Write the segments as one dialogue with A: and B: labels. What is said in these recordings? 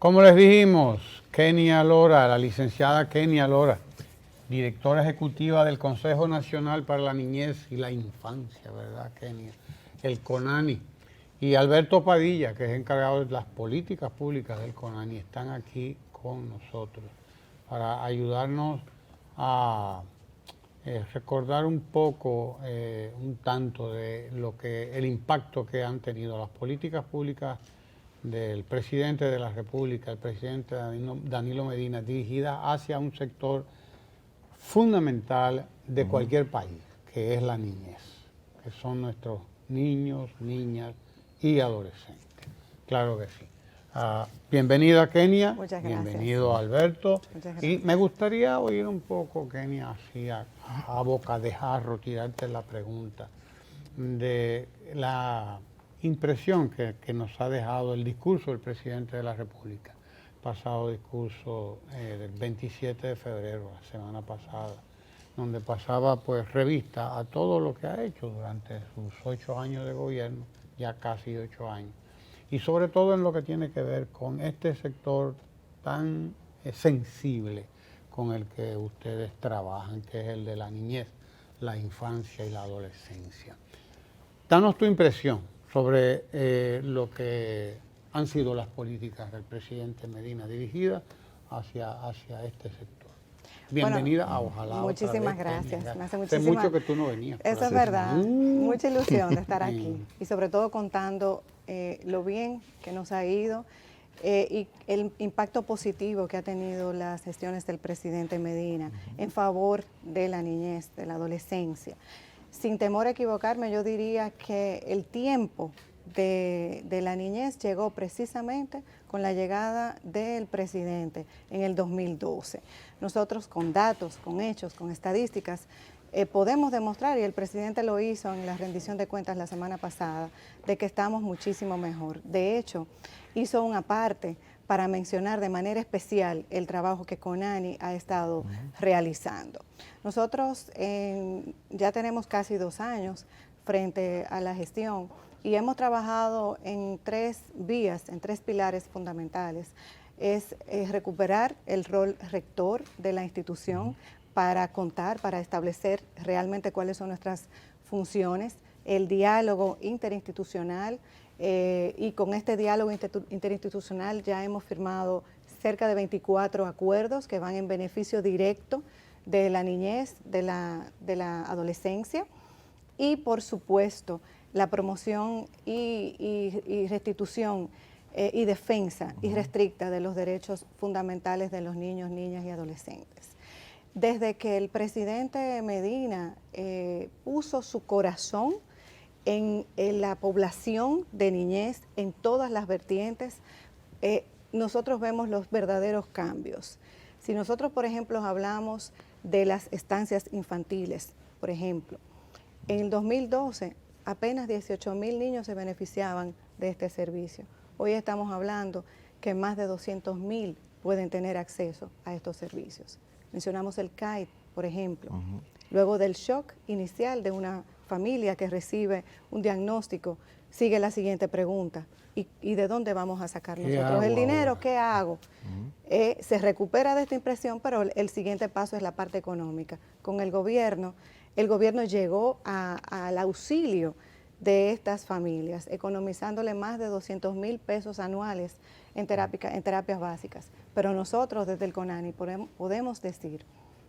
A: Como les dijimos, Kenia Lora, la licenciada Kenia Lora, directora ejecutiva del Consejo Nacional para la Niñez y la Infancia, ¿verdad, Kenia? El CONANI. Y Alberto Padilla, que es encargado de las políticas públicas del CONANI, están aquí con nosotros para ayudarnos a recordar un poco, un tanto de lo que el impacto que han tenido las políticas públicas del presidente de la República, el presidente Danilo Medina, dirigida hacia un sector fundamental de cualquier país, que es la niñez, que son nuestros niños, niñas y adolescentes. Claro que sí. Bienvenida, Kenia.
B: Muchas gracias.
A: Bienvenido, Alberto.
B: Muchas gracias.
A: Y me gustaría oír un poco, Kenia, así a boca de jarro, tirarte la pregunta de la impresión que nos ha dejado el discurso del presidente de la República, pasado discurso del 27 de febrero, la semana pasada, donde pasaba pues revista a todo lo que ha hecho durante sus 8 años de gobierno, ya casi 8 años, y sobre todo en lo que tiene que ver con este sector tan sensible con el que ustedes trabajan, que es el de la niñez, la infancia y la adolescencia. Danos tu impresión sobre lo que han sido las políticas del presidente Medina dirigidas hacia este sector. Bienvenida a Ojalá.
B: Muchísimas gracias. Me hace
A: Hace mucho que tú no venías.
B: Eso es verdad. Mucha ilusión de estar aquí. Y sobre todo contando lo bien que nos ha ido y el impacto positivo que ha tenido las gestiones del presidente Medina en favor de la niñez, de la adolescencia. Sin temor a equivocarme, yo diría que el tiempo de la niñez llegó precisamente con la llegada del presidente en el 2012. Nosotros con datos, con hechos, con estadísticas, podemos demostrar, y el presidente lo hizo en la rendición de cuentas la semana pasada, de que estamos muchísimo mejor. De hecho, hizo una parte para mencionar de manera especial el trabajo que CONANI ha estado realizando. Nosotros ya tenemos casi 2 años frente a la gestión y hemos trabajado en 3 vías, en 3 pilares fundamentales. Es recuperar el rol rector de la institución para contar, para establecer realmente cuáles son nuestras funciones, el diálogo interinstitucional, y con este diálogo interinstitucional ya hemos firmado cerca de 24 acuerdos que van en beneficio directo de la niñez, de la adolescencia y por supuesto la promoción y restitución y defensa irrestricta de los derechos fundamentales de los niños, niñas y adolescentes. Desde que el presidente Medina puso su corazón en la población de niñez, en todas las vertientes, nosotros vemos los verdaderos cambios. Si nosotros, por ejemplo, hablamos de las estancias infantiles, por ejemplo, en el 2012 apenas 18,000 niños se beneficiaban de este servicio. Hoy estamos hablando que más de 200,000 pueden tener acceso a estos servicios. Mencionamos el CAIT, por ejemplo. Luego del shock inicial de una familia que recibe un diagnóstico, sigue la siguiente pregunta: ¿y de dónde vamos a sacar nosotros el dinero? ¿Qué hago? Se recupera de esta impresión, pero el siguiente paso es la parte económica. Con el gobierno llegó al auxilio de estas familias, economizándole más de 200,000 pesos anuales en terapias básicas. Pero nosotros desde el CONANI podemos decir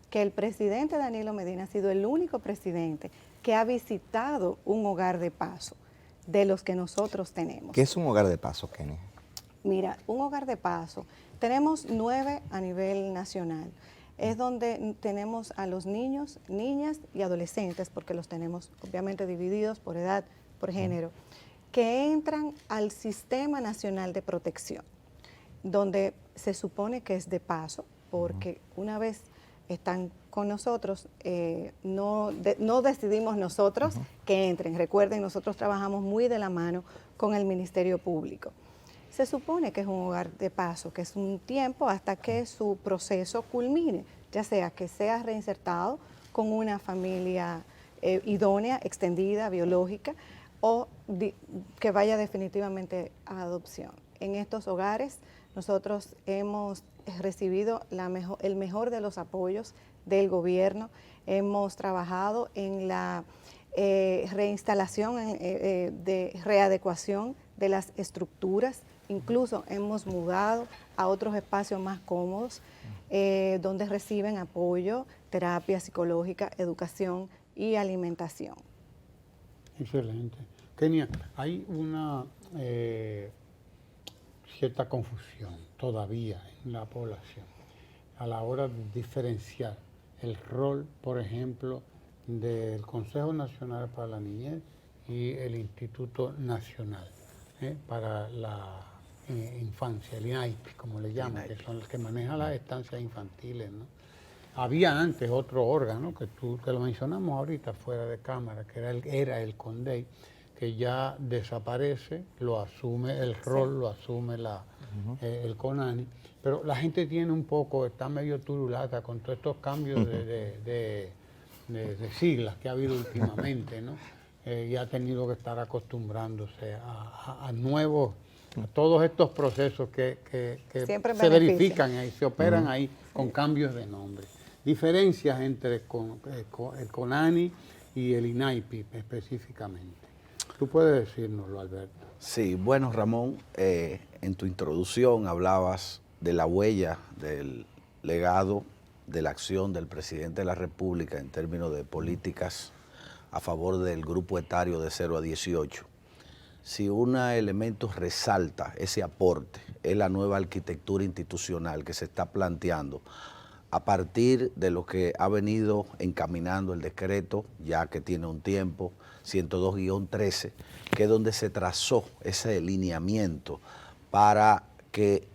B: que el presidente Danilo Medina ha sido el único presidente que ha visitado un hogar de paso de los que nosotros tenemos.
C: ¿Qué es un hogar de paso, Kenia?
B: Mira, un hogar de paso, tenemos 9 a nivel nacional. Es donde tenemos a los niños, niñas y adolescentes, porque los tenemos obviamente divididos por edad, por género, que entran al Sistema Nacional de Protección, donde se supone que es de paso, porque una vez están con nosotros, no decidimos nosotros que entren. Recuerden, nosotros trabajamos muy de la mano con el Ministerio Público. Se supone que es un hogar de paso, que es un tiempo hasta que su proceso culmine, ya sea que sea reinsertado con una familia idónea, extendida, biológica, o que vaya definitivamente a adopción. En estos hogares Nosotros hemos recibido el mejor de los apoyos del gobierno. Hemos trabajado en la reinstalación, de readecuación de las estructuras. Incluso hemos mudado a otros espacios más cómodos, donde reciben apoyo, terapia psicológica, educación y alimentación.
A: Excelente. Kenia, hay una cierta confusión todavía en la población a la hora de diferenciar el rol, por ejemplo, del Consejo Nacional para la Niñez y el Instituto Nacional para la Infancia, el INAIP, como le llaman, que son los que manejan las estancias infantiles, ¿no? Había antes otro órgano, que lo mencionamos ahorita fuera de cámara, que era el CONDEI, que ya desaparece, lo asume el rol, lo asume el CONANI, pero la gente tiene está medio turulata con todos estos cambios de siglas que ha habido últimamente, ¿no? Y ha tenido que estar acostumbrándose a nuevos, a todos estos procesos que se verifican ahí, se operan ahí con cambios de nombre. Diferencias entre el CONANI y el INAIPI específicamente. Tú puedes decírnoslo, Alberto.
C: Sí, bueno, Ramón, en tu introducción hablabas de la huella, del legado, de la acción del presidente de la República en términos de políticas a favor del grupo etario de 0 a 18. Si un elemento resalta ese aporte, es la nueva arquitectura institucional que se está planteando a partir de lo que ha venido encaminando el decreto, ya que tiene un tiempo, 102-13, que es donde se trazó ese lineamiento para que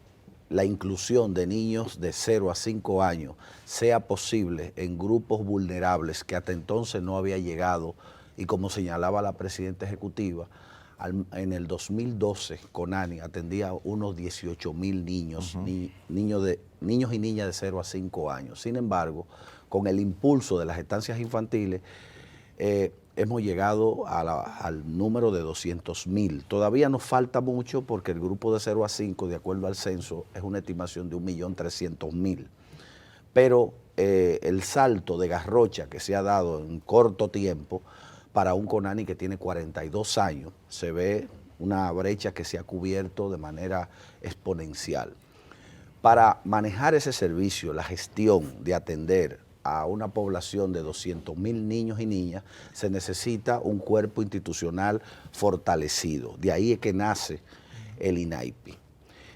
C: la inclusión de niños de 0 a 5 años sea posible en grupos vulnerables que hasta entonces no había llegado, y como señalaba la presidenta ejecutiva, en el 2012 CONANI atendía unos 18,000 niños, niños y niñas de 0 a 5 años. Sin embargo, con el impulso de las estancias infantiles, hemos llegado al número de 200,000. Todavía nos falta mucho porque el grupo de 0 a 5, de acuerdo al censo, es una estimación de 1.300.000. Pero el salto de garrocha que se ha dado en corto tiempo para un CONANI que tiene 42 años, se ve una brecha que se ha cubierto de manera exponencial. Para manejar ese servicio, la gestión de atender a una población de 200,000 niños y niñas, se necesita un cuerpo institucional fortalecido. De ahí es que nace el INAIPI.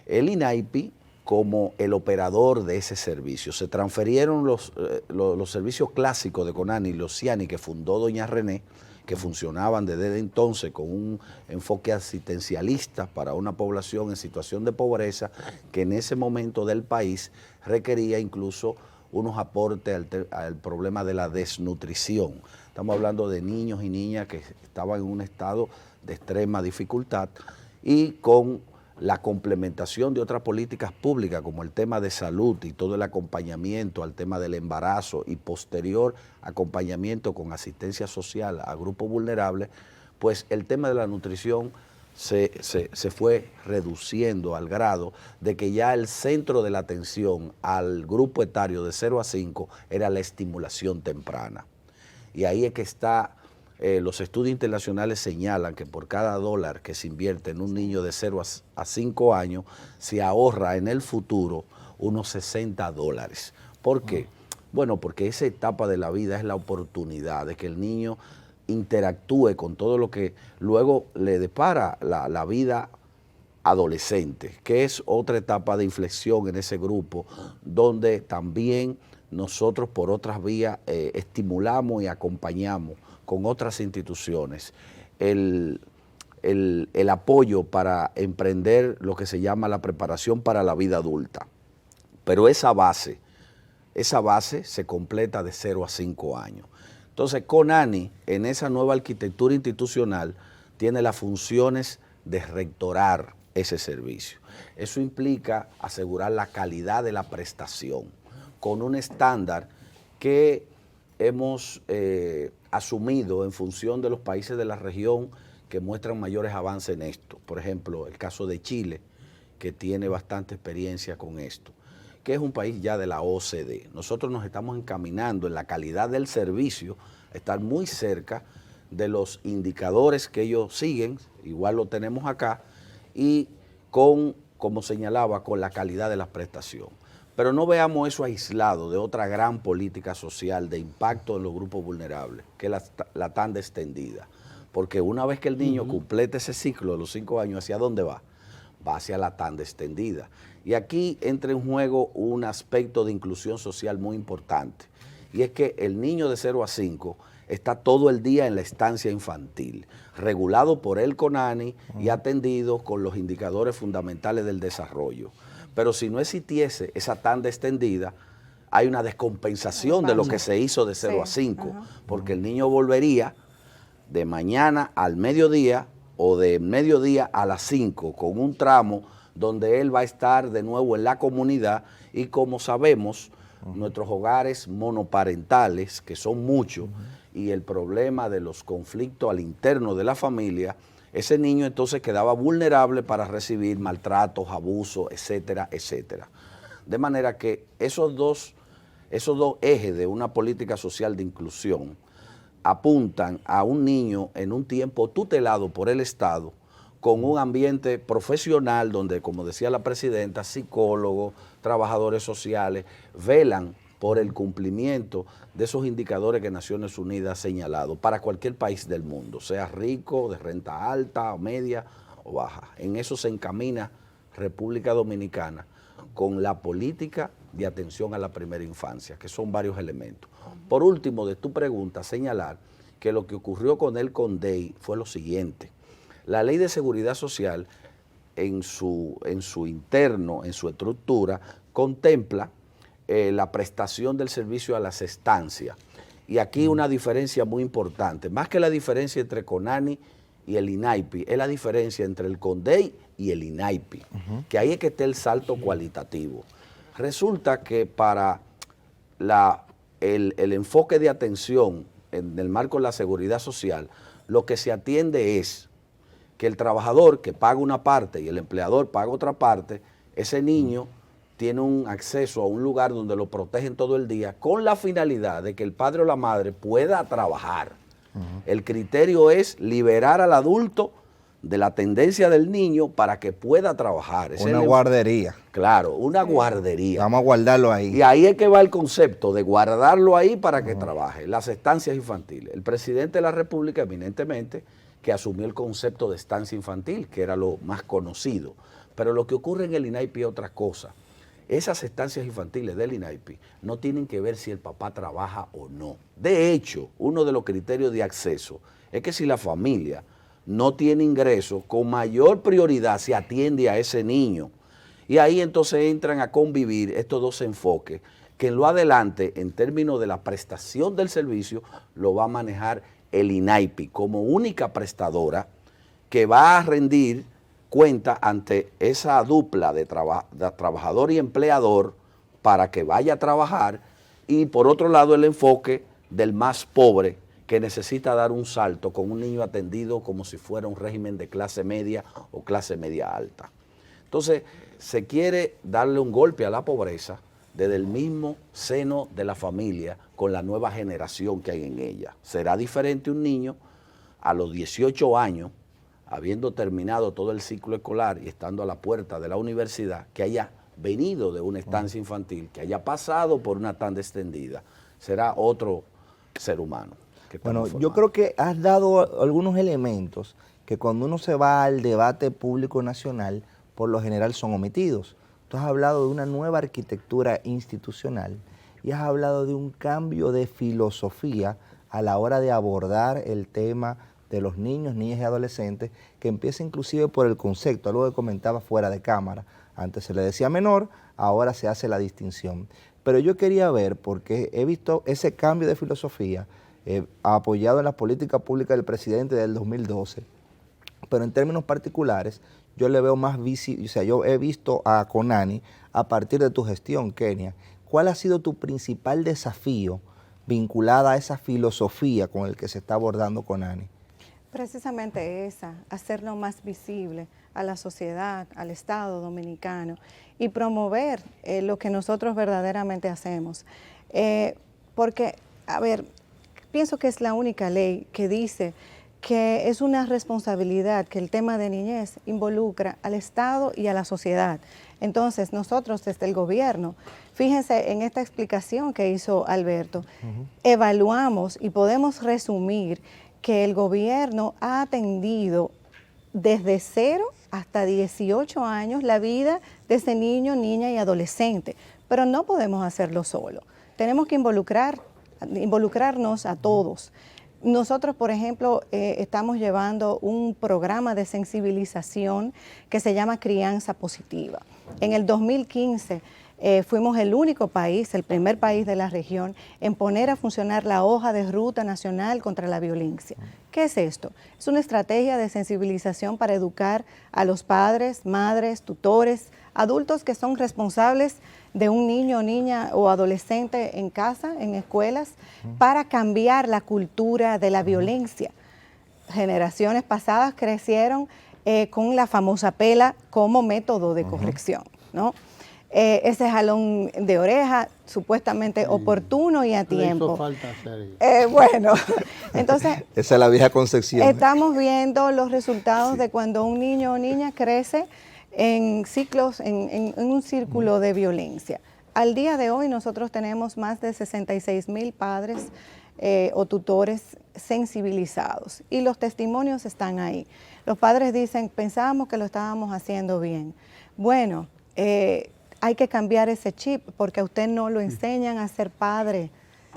C: El INAIPI, como el operador de ese servicio, se transfirieron los servicios clásicos de CONANI, los CIANI, que fundó doña René, que funcionaban desde entonces con un enfoque asistencialista para una población en situación de pobreza, que en ese momento del país requería incluso unos aportes al problema de la desnutrición. Estamos hablando de niños y niñas que estaban en un estado de extrema dificultad, y con la complementación de otras políticas públicas como el tema de salud y todo el acompañamiento al tema del embarazo y posterior acompañamiento con asistencia social a grupos vulnerables, pues el tema de la nutrición se fue reduciendo al grado de que ya el centro de la atención al grupo etario de 0 a 5 era la estimulación temprana. Y ahí es que está, los estudios internacionales señalan que por cada $1 que se invierte en un niño de 0 a 5 años, se ahorra en el futuro unos $60. ¿Por qué? Bueno, porque esa etapa de la vida es la oportunidad de que el niño interactúe con todo lo que luego le depara la vida adolescente, que es otra etapa de inflexión en ese grupo, donde también nosotros por otras vías estimulamos y acompañamos con otras instituciones el apoyo para emprender lo que se llama la preparación para la vida adulta. Pero esa base se completa de 0 a 5 años. Entonces, CONANI, en esa nueva arquitectura institucional, tiene las funciones de rectorar ese servicio. Eso implica asegurar la calidad de la prestación con un estándar que hemos asumido en función de los países de la región que muestran mayores avances en esto. Por ejemplo, el caso de Chile, que tiene bastante experiencia con esto, que es un país ya de la OCDE. Nosotros nos estamos encaminando en la calidad del servicio a estar muy cerca de los indicadores que ellos siguen, igual lo tenemos acá, y con, como señalaba, con la calidad de la prestación. Pero no veamos eso aislado de otra gran política social de impacto en los grupos vulnerables, que es la tanda extendida. Porque una vez que el niño complete ese ciclo de los 5 años, ¿hacia dónde va? Va hacia la tanda extendida. Y aquí entra en juego un aspecto de inclusión social muy importante, y es que el niño de 0 a 5 está todo el día en la estancia infantil, regulado por el CONANI y atendido con los indicadores fundamentales del desarrollo. Pero si no existiese esa tanda extendida, hay una descompensación de lo que se hizo de 0 a 5, porque el niño volvería de mañana al mediodía o de mediodía a las 5, con un tramo donde él va a estar de nuevo en la comunidad, y como sabemos, nuestros hogares monoparentales, que son muchos, y el problema de los conflictos al interno de la familia, ese niño entonces quedaba vulnerable para recibir maltratos, abusos, etcétera, etcétera. De manera que esos dos ejes de una política social de inclusión apuntan a un niño en un tiempo tutelado por el Estado, con un ambiente profesional donde, como decía la presidenta, psicólogos, trabajadores sociales, velan por el cumplimiento de esos indicadores que Naciones Unidas ha señalado para cualquier país del mundo, sea rico, de renta alta, o media o baja. En eso se encamina República Dominicana con la política de atención a la primera infancia, que son varios elementos. Por último, de tu pregunta, señalar que lo que ocurrió con el CONDEI fue lo siguiente. La Ley de Seguridad Social, en su interno, en su estructura, contempla la prestación del servicio a las estancias. Y aquí una diferencia muy importante, más que la diferencia entre CONANI y el INAIPI, es la diferencia entre el CONDEI y el INAIPI, que ahí es que está el salto cualitativo. Resulta que para el enfoque de atención en el marco de la seguridad social, lo que se atiende es que el trabajador que paga una parte y el empleador paga otra parte, ese niño tiene un acceso a un lugar donde lo protegen todo el día con la finalidad de que el padre o la madre pueda trabajar. El criterio es liberar al adulto de la tendencia del niño para que pueda trabajar.
D: Una guardería.
C: Claro, una guardería.
D: Vamos a guardarlo ahí.
C: Y ahí es que va el concepto de guardarlo ahí para que trabaje. Las estancias infantiles. El presidente de la República, eminentemente, que asumió el concepto de estancia infantil, que era lo más conocido. Pero lo que ocurre en el INAIPI es otra cosa. Esas estancias infantiles del INAIPI no tienen que ver si el papá trabaja o no. De hecho, uno de los criterios de acceso es que si la familia no tiene ingresos, con mayor prioridad se atiende a ese niño. Y ahí entonces entran a convivir estos dos enfoques, que en lo adelante, en términos de la prestación del servicio, lo va a manejar el INAIPI como única prestadora que va a rendir cuenta ante esa dupla de trabajador y empleador para que vaya a trabajar, y por otro lado el enfoque del más pobre que necesita dar un salto con un niño atendido como si fuera un régimen de clase media o clase media alta. Entonces se quiere darle un golpe a la pobreza desde el mismo seno de la familia con la nueva generación que hay en ella. Será diferente un niño a los 18 años, habiendo terminado todo el ciclo escolar y estando a la puerta de la universidad, que haya venido de una estancia infantil, que haya pasado por una tanda extendida, será otro ser humano.
D: Bueno, yo creo que has dado algunos elementos que cuando uno se va al debate público nacional, por lo general son omitidos. Tú has hablado de una nueva arquitectura institucional y has hablado de un cambio de filosofía a la hora de abordar el tema de los niños, niñas y adolescentes, que empieza inclusive por el concepto, algo que comentaba fuera de cámara. Antes se le decía menor, ahora se hace la distinción. Pero yo quería ver, porque he visto ese cambio de filosofía apoyado en la política pública del presidente del 2012, pero en términos particulares, yo le veo más visible, o sea, yo he visto a CONANI a partir de tu gestión, Kenia. ¿Cuál ha sido tu principal desafío vinculada a esa filosofía con el que se está abordando CONANI?
B: Precisamente esa, hacerlo más visible a la sociedad, al Estado dominicano y promover lo que nosotros verdaderamente hacemos. Porque, a ver, pienso que es la única ley que dice que es una responsabilidad que el tema de niñez involucra al Estado y a la sociedad. Entonces, nosotros desde el gobierno, fíjense en esta explicación que hizo Alberto, evaluamos y podemos resumir que el gobierno ha atendido desde 0 hasta 18 años la vida de ese niño, niña y adolescente, pero no podemos hacerlo solo. Tenemos que involucrarnos a todos. Nosotros, por ejemplo, estamos llevando un programa de sensibilización que se llama Crianza Positiva. En el 2015 fuimos el único país, el primer país de la región, en poner a funcionar la hoja de ruta nacional contra la violencia. ¿Qué es esto? Es una estrategia de sensibilización para educar a los padres, madres, tutores, adultos que son responsables de un niño, niña o adolescente en casa, en escuelas, para cambiar la cultura de la violencia. Generaciones pasadas crecieron con la famosa pela como método de corrección, ¿no? Ese jalón de oreja supuestamente oportuno y a tiempo.
A: Le hizo falta hacer
B: bueno, entonces...
D: Esa es la vieja concepción.
B: Estamos viendo los resultados de cuando un niño o niña crece en ciclos, en un círculo de violencia. Al día de hoy nosotros tenemos más de 66,000 padres o tutores sensibilizados y los testimonios están ahí. Los padres dicen, pensábamos que lo estábamos haciendo bien. Bueno, hay que cambiar ese chip porque a usted no lo enseñan a ser padre.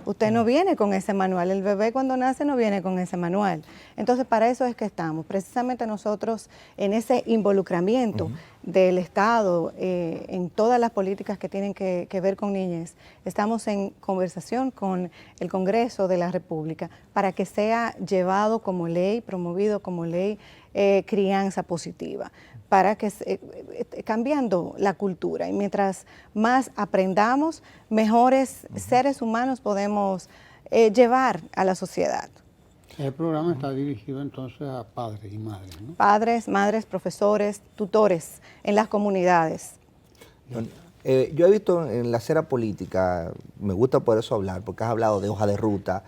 B: Usted no viene con ese manual, el bebé cuando nace no viene con ese manual. Entonces, para eso es que estamos. Precisamente nosotros en ese involucramiento del Estado, en todas las políticas que tienen que ver con niñez, estamos en conversación con el Congreso de la República para que sea llevado como ley, promovido como ley, crianza positiva, para que cambiando la cultura. Y mientras más aprendamos, mejores seres humanos podemos llevar a la sociedad.
A: El programa está dirigido entonces a padres y madres, ¿no?
B: Padres, madres, profesores, tutores en las comunidades.
D: Yo he visto en la escena política, me gusta por eso hablar, porque has hablado de hoja de ruta.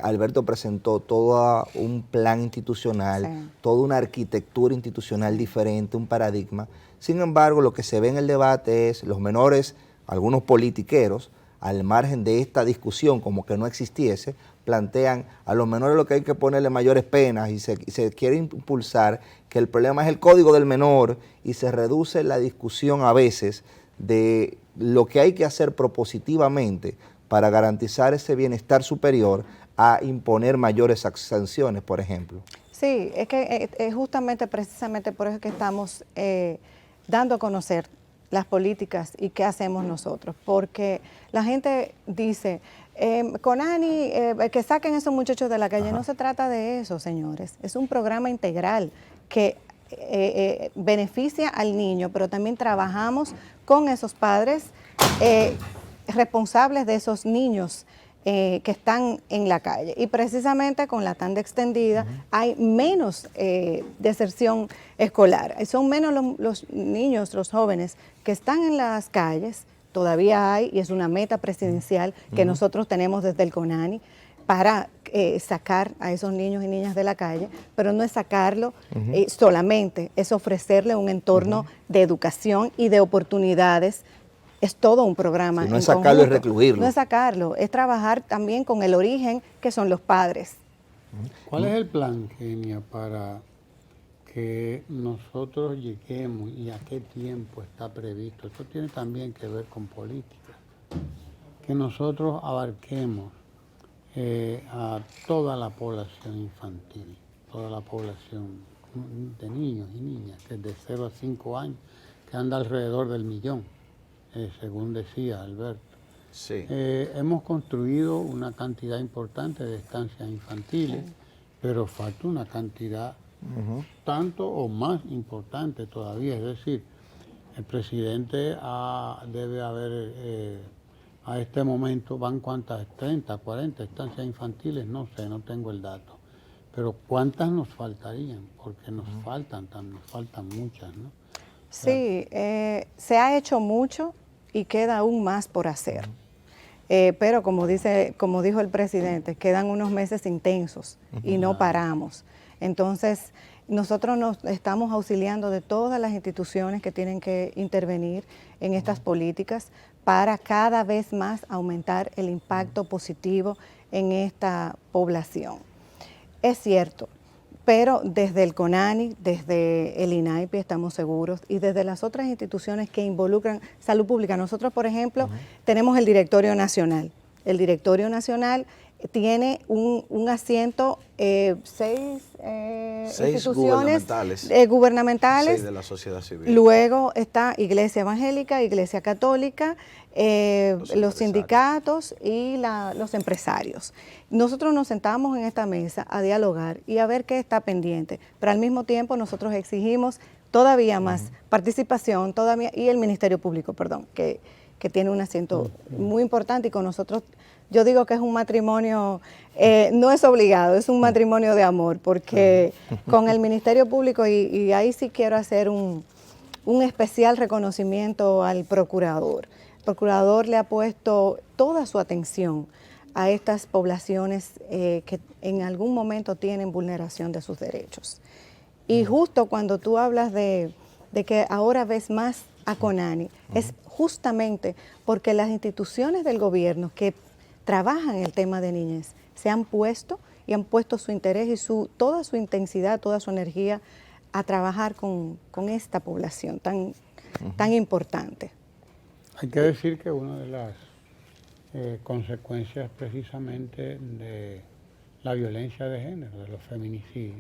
D: Alberto presentó todo un plan institucional,
B: Sí.
D: toda una arquitectura institucional diferente, un paradigma. Sin embargo, lo que se ve en el debate es los menores, algunos politiqueros, al margen de esta discusión como que no existiese, plantean a los menores lo que hay que ponerle mayores penas y se quiere impulsar que el problema es el código del menor y se reduce la discusión a veces de lo que hay que hacer propositivamente para garantizar ese bienestar superior a imponer mayores sanciones, por ejemplo.
B: Sí, es que es justamente, precisamente por eso que estamos dando a conocer las políticas y qué hacemos nosotros, porque la gente dice, Conani, que saquen esos muchachos de la calle. No se trata de eso, señores, es un programa integral que beneficia al niño, pero también trabajamos con esos padres responsables de esos niños que están en la calle. Y precisamente con la tanda extendida hay menos deserción escolar. Son menos los niños, los jóvenes que están en las calles. Todavía hay, y es una meta presidencial que nosotros tenemos desde el CONANI para sacar a esos niños y niñas de la calle, pero no es sacarlo solamente, es ofrecerle un entorno de educación y de oportunidades. Es todo un programa.
D: Si no es sacarlo, es recluirlo.
B: No es sacarlo, es trabajar también con el origen, que son los padres.
A: ¿Cuál es el plan, Kenia, para que nosotros lleguemos y a qué tiempo está previsto? Esto tiene también que ver con política. Que nosotros abarquemos a toda la población infantil, toda la población de niños y niñas, que de 0 a 5 años, que anda alrededor del 1.000.000. Según decía Alberto.
C: Sí.
A: Hemos construido una cantidad importante de estancias infantiles, pero falta una cantidad tanto o más importante todavía. Es decir, el presidente debe haber, a este momento, van cuántas, 30, 40 estancias infantiles, no sé, no tengo el dato. pero ¿cuántas nos faltarían? Porque nos faltan muchas, ¿no?
B: Sí, se ha hecho mucho y queda aún más por hacer. Pero como dijo el presidente, quedan unos meses intensos y no paramos. Entonces, nosotros nos estamos auxiliando de todas las instituciones que tienen que intervenir en estas políticas para cada vez más aumentar el impacto positivo en esta población. Es cierto, pero desde el CONANI, desde el INAIPI estamos seguros y desde las otras instituciones que involucran salud pública. Nosotros, por ejemplo, tenemos el Directorio Nacional. El Directorio Nacional tiene un asiento, seis instituciones gubernamentales.
C: 6 de la sociedad civil.
B: Luego está Iglesia Evangélica, Iglesia Católica, los sindicatos y los empresarios. Nosotros nos sentamos en esta mesa a dialogar y a ver qué está pendiente, pero al mismo tiempo nosotros exigimos todavía más participación y el Ministerio Público, perdón, que tiene un asiento muy importante y con nosotros. Yo digo que es un matrimonio, no es obligado, es un matrimonio de amor, porque con el Ministerio Público, y ahí sí quiero hacer un especial reconocimiento al procurador. El procurador le ha puesto toda su atención a estas poblaciones que en algún momento tienen vulneración de sus derechos. Y justo cuando tú hablas de que ahora ves más a CONANI, es justamente porque las instituciones del gobierno que trabajan el tema de niñez se han puesto su interés y toda su intensidad, toda su energía a trabajar con esta población tan importante.
A: Hay que decir que una de las consecuencias precisamente de la violencia de género, de los feminicidios,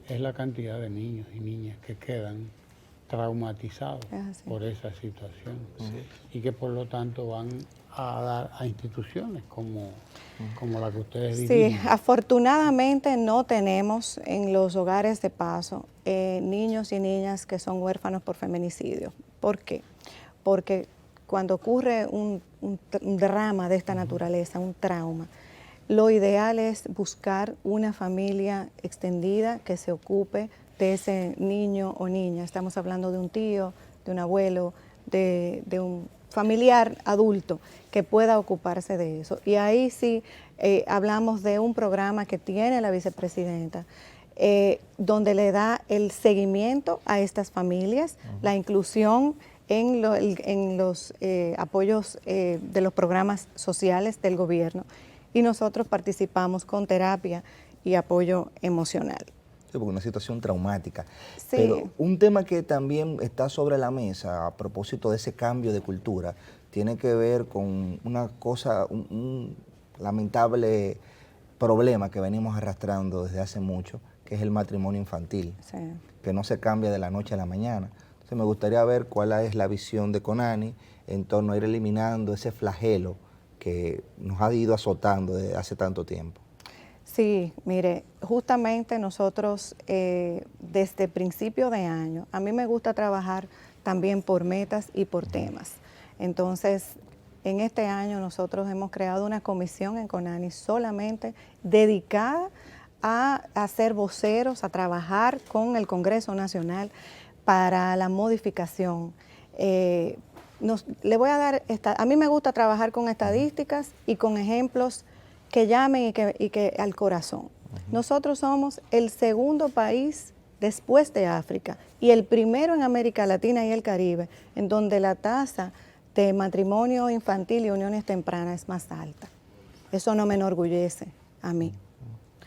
A: es la cantidad de niños y niñas que quedan traumatizados por esa situación y que por lo tanto van a dar a instituciones como la que ustedes dirigen.
B: Sí, afortunadamente no tenemos en los hogares de paso niños y niñas que son huérfanos por feminicidio. ¿Por qué? Porque cuando ocurre un drama de esta naturaleza, un trauma, lo ideal es buscar una familia extendida que se ocupe de ese niño o niña. Estamos hablando de un tío, de un abuelo, de un familiar adulto que pueda ocuparse de eso. Y ahí sí hablamos de un programa que tiene la vicepresidenta, donde le da el seguimiento a estas familias, la inclusión en los apoyos de los programas sociales del gobierno, y nosotros participamos con terapia y apoyo emocional.
D: Sí, porque una situación traumática.
B: Sí.
D: Pero un tema que también está sobre la mesa a propósito de ese cambio de cultura tiene que ver con una cosa, un lamentable problema que venimos arrastrando desde hace mucho, que es el matrimonio infantil, que no se cambia de la noche a la mañana. Entonces me gustaría ver cuál es la visión de CONANI en torno a ir eliminando ese flagelo que nos ha ido azotando desde hace tanto tiempo.
B: Sí, mire, justamente nosotros desde principio de año, a mí me gusta trabajar también por metas y por temas. Entonces, en este año nosotros hemos creado una comisión en CONANI solamente dedicada a ser voceros, a trabajar con el Congreso Nacional para la modificación. Le voy a dar, a mí me gusta trabajar con estadísticas y con ejemplos que llamen y que al corazón. Nosotros somos el segundo país después de África y el primero en América Latina y el Caribe en donde la tasa de matrimonio infantil y uniones tempranas es más alta. Eso no me enorgullece a mí.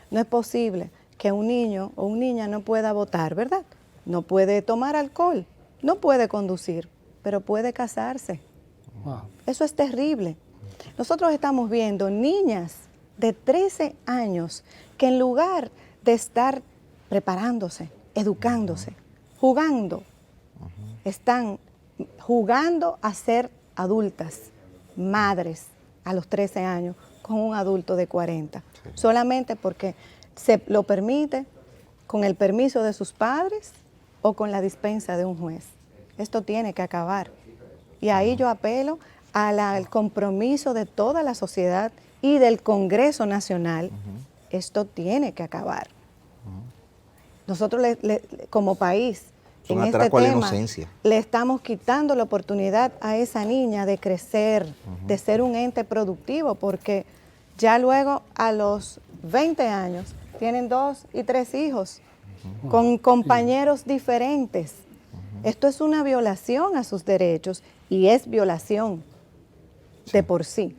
B: No es posible que un niño o una niña no pueda votar, ¿verdad? No puede tomar alcohol, no puede conducir, pero puede casarse.
A: Wow.
B: Eso es terrible. Nosotros estamos viendo niñas de 13 años que en lugar de estar preparándose, educándose, jugando, están jugando a ser adultas, madres a los 13 años con un adulto de 40, solamente porque se lo permite con el permiso de sus padres o con la dispensa de un juez. Esto tiene que acabar. Y ahí yo apelo al compromiso de toda la sociedad y del Congreso Nacional. Esto tiene que acabar. Nosotros como país,
D: Son
B: en este
D: atraco a la
B: tema,
D: inocencia.
B: le estamos quitando la oportunidad a esa niña de crecer, de ser un ente productivo, porque ya luego a los 20 años tienen 2 y 3 hijos con compañeros diferentes. Esto es una violación a sus derechos y es violación de por sí.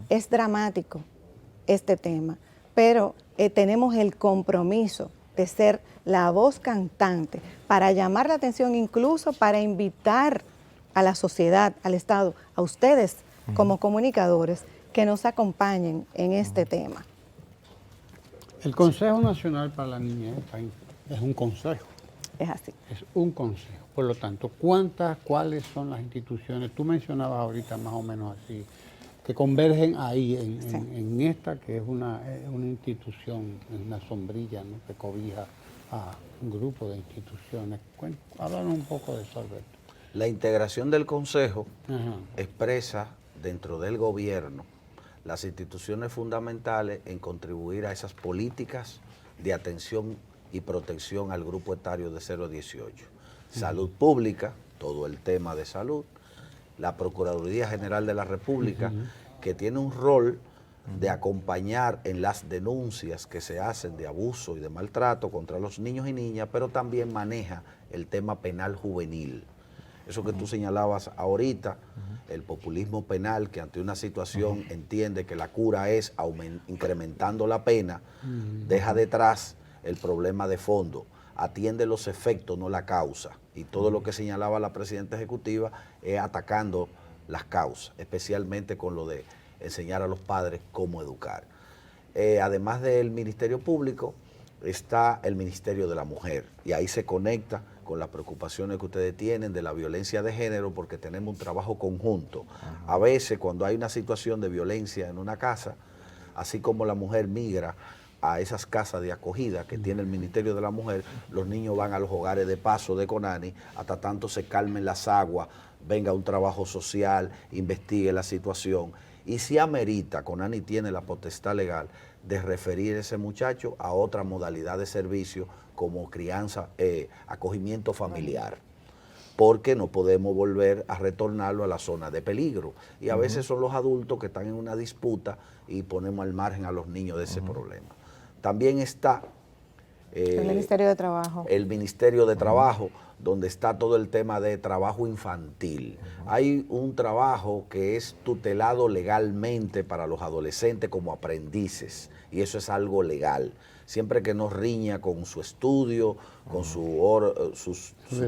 B: Es dramático este tema, pero tenemos el compromiso de ser la voz cantante para llamar la atención, incluso para invitar a la sociedad, al Estado, a ustedes como comunicadores, que nos acompañen en este tema.
A: El Consejo Nacional para la Niñez es un consejo.
B: Es así.
A: Es un consejo. Por lo tanto, cuáles son las instituciones? Tú mencionabas ahorita más o menos así, que convergen ahí en esta, que es una institución, una sombrilla, ¿no?, que cobija a un grupo de instituciones. Háblanos un poco de eso, Alberto.
C: La integración del Consejo
A: Ajá.
C: expresa dentro del gobierno las instituciones fundamentales en contribuir a esas políticas de atención y protección al grupo etario de 0 a 18. Salud pública, todo el tema de salud, la Procuraduría General de la República, que tiene un rol de acompañar en las denuncias que se hacen de abuso y de maltrato contra los niños y niñas, pero también maneja el tema penal juvenil. Eso que tú señalabas ahorita, el populismo penal, que ante una situación entiende que la cura es incrementando la pena, deja detrás el problema de fondo, atiende los efectos, no la causa. Y todo lo que señalaba la presidenta ejecutiva es atacando las causas, especialmente con lo de enseñar a los padres cómo educar. Además del Ministerio Público, está el Ministerio de la Mujer, y ahí se conecta con las preocupaciones que ustedes tienen de la violencia de género, porque tenemos un trabajo conjunto. A veces, cuando hay una situación de violencia en una casa, así como la mujer migra a esas casas de acogida que tiene el Ministerio de la Mujer, los niños van a los hogares de paso de Conani, hasta tanto se calmen las aguas, venga un trabajo social, investigue la situación, y si amerita, Conani tiene la potestad legal de referir a ese muchacho a otra modalidad de servicio como crianza, acogimiento familiar, porque no podemos volver a retornarlo a la zona de peligro. Y a veces son los adultos que están en una disputa y ponemos al margen a los niños de ese problema. También está
B: El Ministerio de Trabajo.
C: El Ministerio de Trabajo, donde está todo el tema de trabajo infantil. Hay un trabajo que es tutelado legalmente para los adolescentes como aprendices, y eso es algo legal. Siempre que no riña con su estudio, con su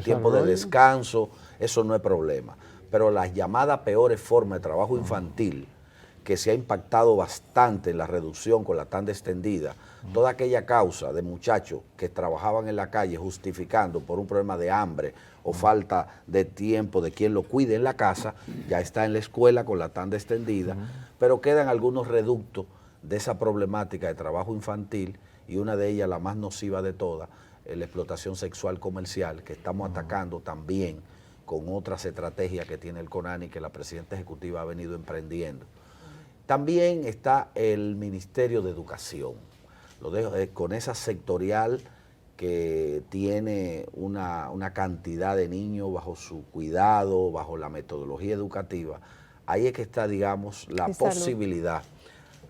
C: tiempo de descanso, eso no es problema. Pero las llamadas peores formas de trabajo infantil, que se ha impactado bastante en la reducción con la tanda extendida, toda aquella causa de muchachos que trabajaban en la calle justificando por un problema de hambre o falta de tiempo de quien lo cuide en la casa, ya está en la escuela con la tanda extendida, pero quedan algunos reductos de esa problemática de trabajo infantil, y una de ellas, la más nociva de todas, es la explotación sexual comercial, que estamos atacando también con otras estrategias que tiene el CONANI, que la presidenta ejecutiva ha venido emprendiendo. También está el Ministerio de Educación, lo dejo, con esa sectorial que tiene una cantidad de niños bajo su cuidado, bajo la metodología educativa. Ahí es que está, digamos, la posibilidad.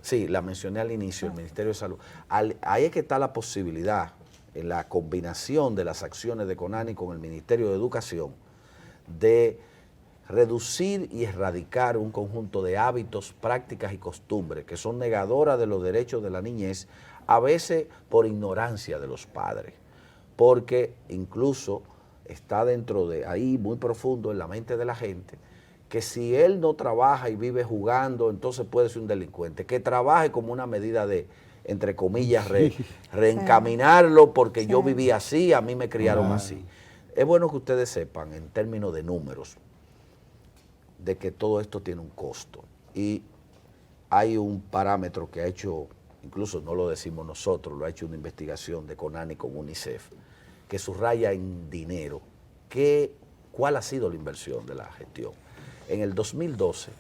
C: Sí, la mencioné al inicio, el Ministerio de Salud. Ahí es que está la posibilidad, en la combinación de las acciones de CONANI con el Ministerio de Educación, de reducir y erradicar un conjunto de hábitos, prácticas y costumbres que son negadoras de los derechos de la niñez, a veces por ignorancia de los padres, porque incluso está dentro de ahí, muy profundo en la mente de la gente, que si él no trabaja y vive jugando, entonces puede ser un delincuente, que trabaje como una medida de, entre comillas, reencaminarlo, porque yo viví así, a mí me criaron así. Es bueno que ustedes sepan, en términos de números, de que todo esto tiene un costo, y hay un parámetro que ha hecho, incluso no lo decimos nosotros, lo ha hecho una investigación de CONANI con UNICEF, que subraya en dinero cuál ha sido la inversión de la gestión. En el 2012,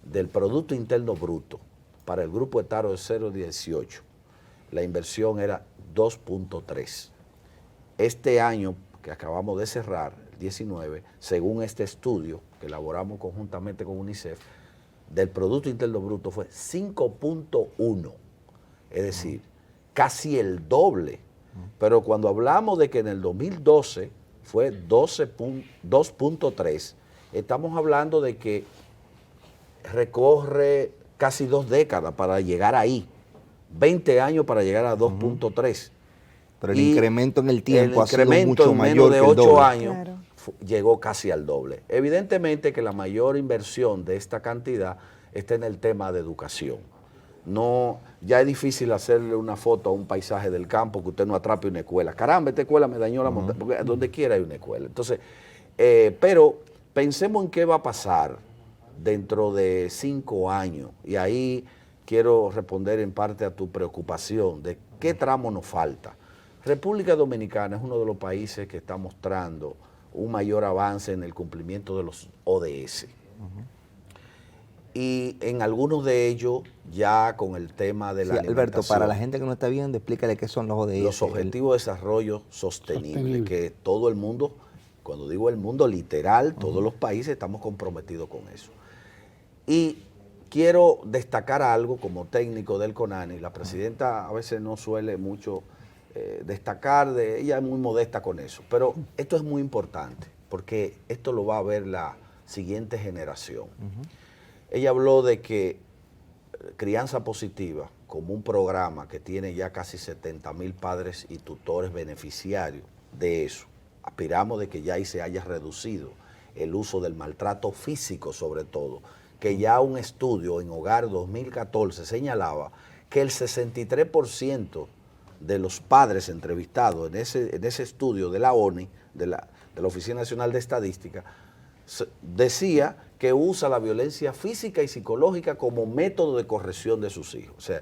C: del Producto Interno Bruto para el grupo etario de 0 a 18, la inversión era 2.3 este año que acabamos de cerrar, el 19, según este estudio que elaboramos conjuntamente con UNICEF, del Producto Interno Bruto fue 5.1, es decir, casi el doble. Pero cuando hablamos de que en el 2012 fue 2.3, estamos hablando de que recorre casi 2 décadas para llegar ahí, 20 años para llegar a 2.3.
D: Pero el incremento en el tiempo ha sido
C: incremento
D: mucho
C: en
D: mayor
C: menos de
D: que el
C: 8
D: doble.
C: años
B: Claro.
C: llegó casi al doble. Evidentemente que la mayor inversión de esta cantidad está en el tema de educación. No, ya es difícil hacerle una foto a un paisaje del campo que usted no atrape una escuela. Caramba, esta escuela me dañó la montaña, porque donde quiera hay una escuela. Entonces, pero pensemos en qué va a pasar dentro de 5 años. Y ahí quiero responder en parte a tu preocupación de qué tramo nos falta. República Dominicana es uno de los países que está mostrando un mayor avance en el cumplimiento de los ODS. Y en algunos de ellos ya con el tema de la alimentación.
D: Alberto, para la gente que no está viendo, explícale qué son los ODS.
C: Los Objetivos de Desarrollo Sostenible, que todo el mundo, cuando digo el mundo literal, todos los países estamos comprometidos con eso. Y quiero destacar algo como técnico del CONANI. La presidenta a veces no suele mucho destacar, ella es muy modesta con eso, pero esto es muy importante porque esto lo va a ver la siguiente generación. Ella habló de que Crianza Positiva, como un programa que tiene ya casi 70,000 padres y tutores beneficiarios de eso, aspiramos de que ya ahí se haya reducido el uso del maltrato físico sobre todo, que ya un estudio en Hogar 2014 señalaba que el 63% de los padres entrevistados en ese estudio de la ONI, de la Oficina Nacional de Estadística, decía que usa la violencia física y psicológica como método de corrección de sus hijos. O sea,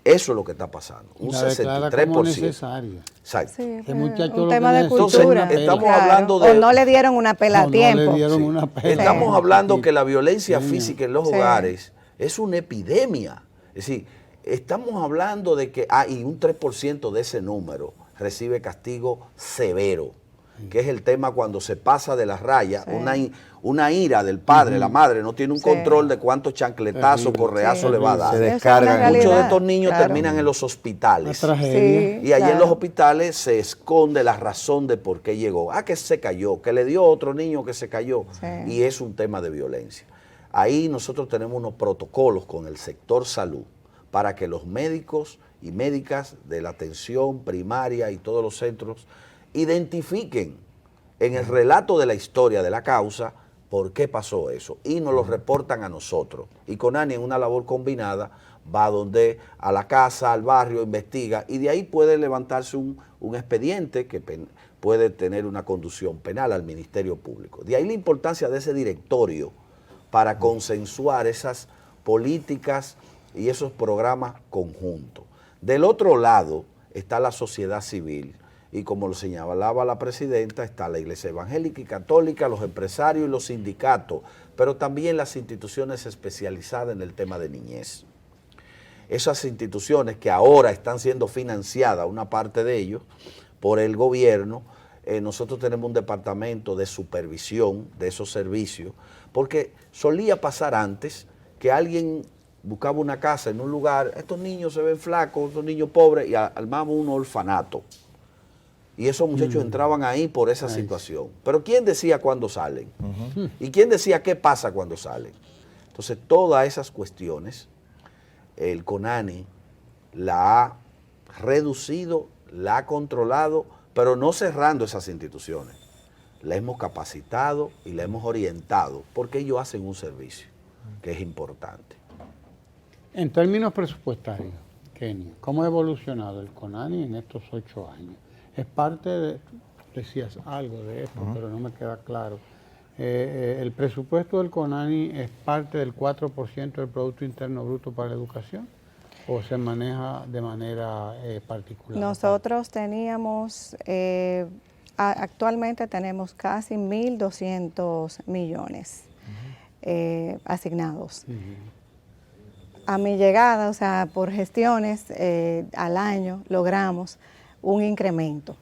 C: eso es lo que está pasando. Un
A: la declara
C: 63%.
A: como necesaria.
C: Exacto.
B: Sí,
A: El muchacho
B: un
A: lo
B: tema
A: que
B: de
A: necesita
B: cultura.
C: es una pela. Estamos hablando de-
B: O no le dieron una pela a
A: No,
B: tiempo.
A: no le dieron
C: Sí.
A: una pela.
C: Estamos hablando que la violencia
A: Sí.
C: física en los
B: Sí.
C: hogares es una epidemia. Es decir, estamos hablando de que y un 3% de ese número recibe castigo severo, que es el tema cuando se pasa de la raya,
B: Sí.
C: una ira del padre, la madre no tiene un
B: Sí.
C: control de cuántos chancletazos,
A: Terrible.
C: correazos
B: Sí.
C: le va a dar.
D: Se
B: Eso es una
D: descargan.
C: Muchos de
B: realidad,
C: estos niños
B: claro.
C: terminan en los
A: Una
C: hospitales.
A: tragedia.
C: Y allí en
B: claro.
C: los hospitales se esconde la razón de por qué llegó. Que se cayó, que le dio a otro niño que se cayó.
B: Sí.
C: Y es un tema de violencia. Ahí nosotros tenemos unos protocolos con el sector salud para que los médicos y médicas de la atención primaria y todos los centros identifiquen en el relato de la historia de la causa por qué pasó eso y nos lo reportan a nosotros. Y CONANI en una labor combinada va a la casa, al barrio, investiga y de ahí puede levantarse un expediente que puede tener una conducción penal al Ministerio Público. De ahí la importancia de ese directorio para consensuar esas políticas y esos programas conjuntos. Del otro lado está la sociedad civil y como lo señalaba la presidenta, está la Iglesia Evangélica y Católica, los empresarios y los sindicatos, pero también las instituciones especializadas en el tema de niñez. Esas instituciones que ahora están siendo financiadas, una parte de ellos, por el gobierno, nosotros tenemos un departamento de supervisión de esos servicios, porque solía pasar antes que alguien buscaba una casa en un lugar, estos niños se ven flacos, estos niños pobres, y armamos un orfanato. Y esos muchachos entraban ahí por esa situación. Pero ¿quién decía cuándo salen? ¿Y quién decía qué pasa cuando salen? Entonces, todas esas cuestiones, el CONANI la ha reducido, la ha controlado, pero no cerrando esas instituciones. La hemos capacitado y la hemos orientado, porque ellos hacen un servicio que es importante.
A: En términos presupuestarios, Kenny, ¿cómo ha evolucionado el CONANI en estos 8 años? Es parte de, decías algo de esto, pero no me queda claro. ¿El presupuesto del CONANI es parte del 4% del Producto Interno Bruto para la educación o se maneja de manera particular?
B: Nosotros teníamos, actualmente tenemos casi 1.200 millones asignados. A mi llegada, o sea, por gestiones al año, logramos un incremento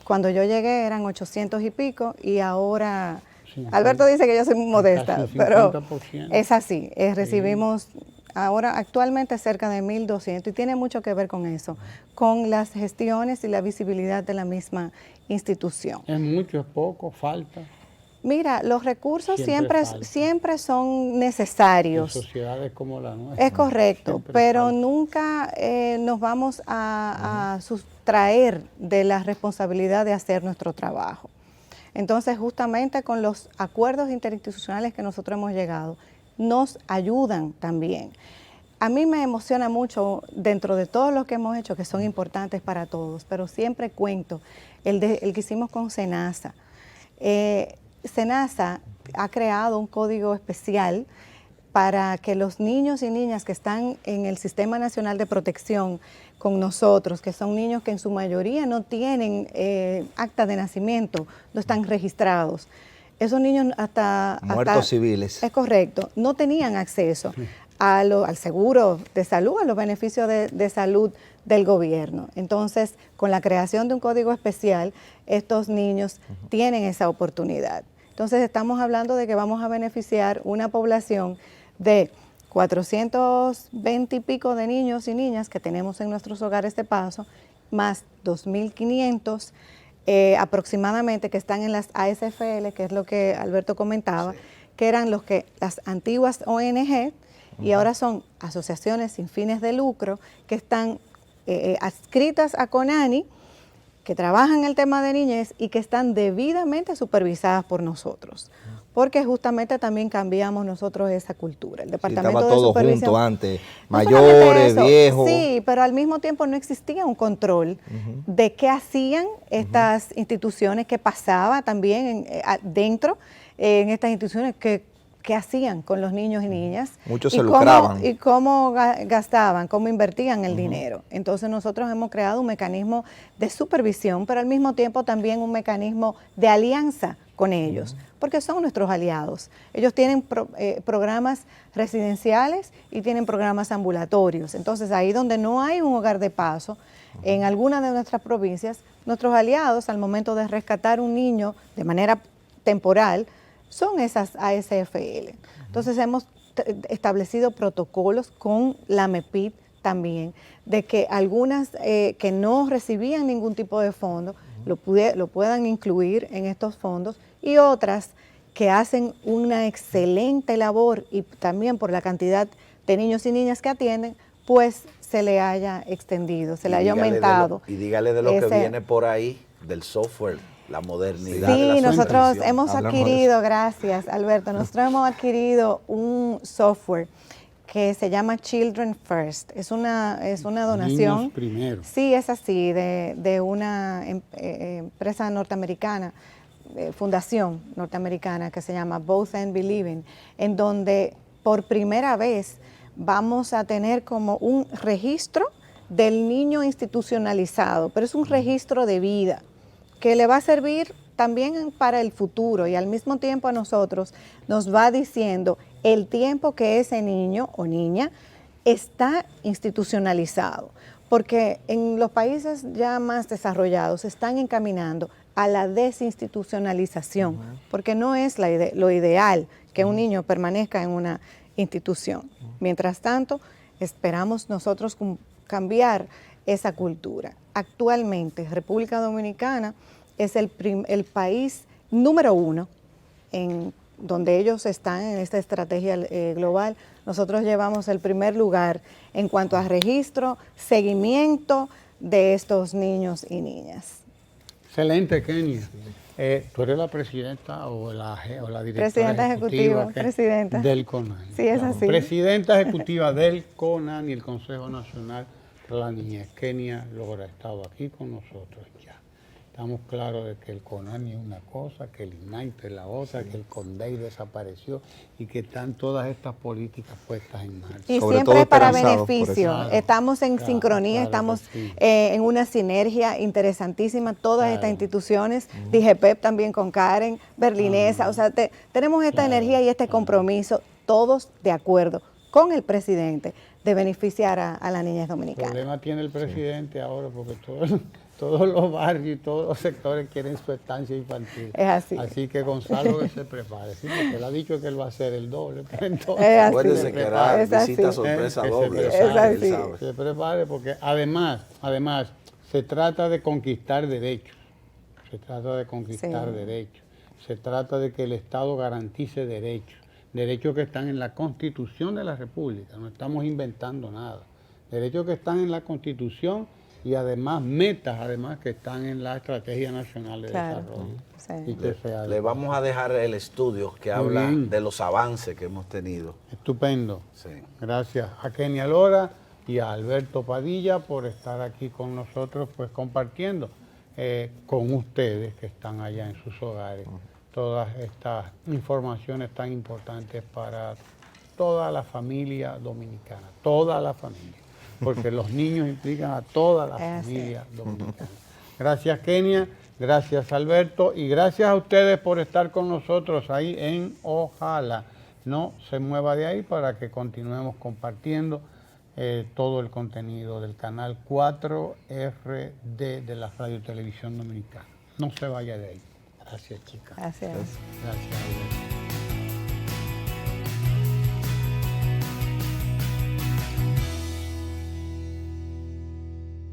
B: Cuando yo llegué eran 800 y pico y ahora,
A: 50,
B: Alberto dice que yo soy muy modesta,
A: casi
B: pero
A: 50%.
B: es así, recibimos ahora actualmente cerca de 1.200 y tiene mucho que ver con eso, con las gestiones y la visibilidad de la misma institución.
A: ¿Es mucho, es poco, falta?
B: Mira, los recursos
A: Siempre
B: siempre
A: falta.
B: son
A: En
B: necesarios.
A: sociedades como la nuestra.
B: Es correcto,
A: siempre
B: pero
A: falta.
B: nunca nos vamos a sustraer de la responsabilidad de hacer nuestro trabajo. Entonces, justamente con los acuerdos interinstitucionales que nosotros hemos llegado, nos ayudan también. A mí me emociona mucho dentro de todo lo que hemos hecho, que son importantes para todos, pero siempre cuento el que hicimos con SENASA. SENASA ha creado un código especial para que los niños y niñas que están en el Sistema Nacional de Protección con nosotros, que son niños que en su mayoría no tienen acta de nacimiento, no están registrados. Esos niños
D: Muertos civiles.
B: Es correcto, no tenían acceso al seguro de salud, a los beneficios de salud del gobierno. Entonces, con la creación de un código especial, estos niños tienen esa oportunidad. Entonces, estamos hablando de que vamos a beneficiar una población de 420 y pico de niños y niñas que tenemos en nuestros hogares de paso, más 2.500 aproximadamente que están en las ASFL, que es lo que Alberto comentaba, que eran las antiguas ONG y ahora son asociaciones sin fines de lucro que están adscritas a CONANI, que trabajan el tema de niñez y que están debidamente supervisadas por nosotros. Porque justamente también cambiamos nosotros esa cultura. El Departamento
D: estaba
B: de
D: todo
B: Supervisión,
D: junto antes,
B: no solamente
D: mayores,
B: eso,
D: viejos.
B: Sí, pero al mismo tiempo no existía un control de qué hacían estas instituciones, qué pasaba también dentro en estas instituciones, qué hacían con los niños y niñas.
D: Muchos se lucraban.
B: Y cómo gastaban, cómo invertían el dinero. Entonces nosotros hemos creado un mecanismo de supervisión, pero al mismo tiempo también un mecanismo de alianza con ellos, porque son nuestros aliados. Ellos tienen programas residenciales y tienen programas ambulatorios. Entonces, ahí donde no hay un hogar de paso, en alguna de nuestras provincias, nuestros aliados, al momento de rescatar un niño de manera temporal, son esas ASFL. Entonces, hemos establecido protocolos con la MEPID también, de que algunas que no recibían ningún tipo de fondo, lo puedan incluir en estos fondos, y otras que hacen una excelente labor y también por la cantidad de niños y niñas que atienden, pues se le haya extendido, se le haya aumentado.
C: Y dígale de lo que viene por ahí, del software, la modernidad.
B: Sí,
C: de la
B: nosotros
C: supervisión.
B: hemos adquirido, gracias Alberto, nosotros hemos adquirido un software que se llama Children First. Es una donación.
A: Niños primero.
B: Sí, es así, de una empresa norteamericana, fundación norteamericana que se llama Both and Believing, en donde por primera vez vamos a tener como un registro del niño institucionalizado, pero es un registro de vida que le va a servir también para el futuro y al mismo tiempo a nosotros nos va diciendo el tiempo que ese niño o niña está institucionalizado, porque en los países ya más desarrollados están encaminando a la desinstitucionalización, porque no es lo ideal que un niño permanezca en una institución. Mientras tanto, esperamos nosotros cambiar esa cultura. Actualmente, República Dominicana es el país número 1 en donde ellos están en esta estrategia global. Nosotros llevamos el primer lugar en cuanto a registro, seguimiento de estos niños y niñas.
A: Excelente, Kenia. Tú eres la presidenta o la directora
B: Presidenta ejecutiva, presidenta
A: del CONANI.
B: Sí, es así.
A: Presidenta ejecutiva del CONANI, el Consejo Nacional para la Niñez. Kenia Lora ha estado aquí con nosotros ya. Estamos claros de que el CONANI es una cosa, que el INAITE es la otra, que el CONDEI desapareció y que están todas estas políticas puestas en marcha.
B: Y
D: Sobre
B: siempre
D: todo
B: para
D: esperanzados por
B: beneficio.
A: eso.
B: Estamos en
A: Claro,
B: sincronía,
A: claro
B: estamos
A: que sí.
B: en una sinergia interesantísima. Todas estas instituciones, DIGEPEP también con Karen, Berlinesa, o sea, tenemos esta energía y este compromiso, todos de acuerdo con el presidente, de beneficiar a las niñas
A: El
B: dominicanas.
A: problema tiene el presidente ahora porque todos los barrios y todos los sectores quieren su estancia infantil.
B: Es así.
A: Así que Gonzalo que se prepare. Sí, porque él ha dicho que él va a hacer el doble. Pero entonces,
B: Es así.
C: Acuérdense que era
B: Es así.
C: visita sorpresa
A: que se
C: doble.
A: prepare,
B: Es así.
C: él sabe.
A: se prepare porque además, se trata de conquistar derechos. Se trata de conquistar
B: Sí.
A: derechos. Se trata de que el Estado garantice derechos. Derechos que están en la Constitución de la República. No estamos inventando nada. Derechos que están en la Constitución y además metas que están en la Estrategia Nacional de
B: Claro.
A: Desarrollo.
B: Sí.
A: Y que sea
C: Le vamos a dejar el estudio que
A: Muy
C: habla
A: bien.
C: de los avances que hemos tenido.
A: estupendo.
C: Sí.
A: Gracias a Kenia Lora y a Alberto Padilla por estar aquí con nosotros, pues compartiendo con ustedes que están allá en sus hogares todas estas informaciones tan importantes para toda la familia dominicana, toda la familia, porque los niños implican a toda la
B: Así
A: familia dominicana. Gracias Kenia, gracias Alberto y gracias a ustedes por estar con nosotros ahí en Ojalá. No se mueva de ahí para que continuemos compartiendo todo el contenido del canal 4RD de la Radio Televisión Dominicana. No se vaya de ahí. Gracias, chicas.
B: Gracias.
A: Gracias.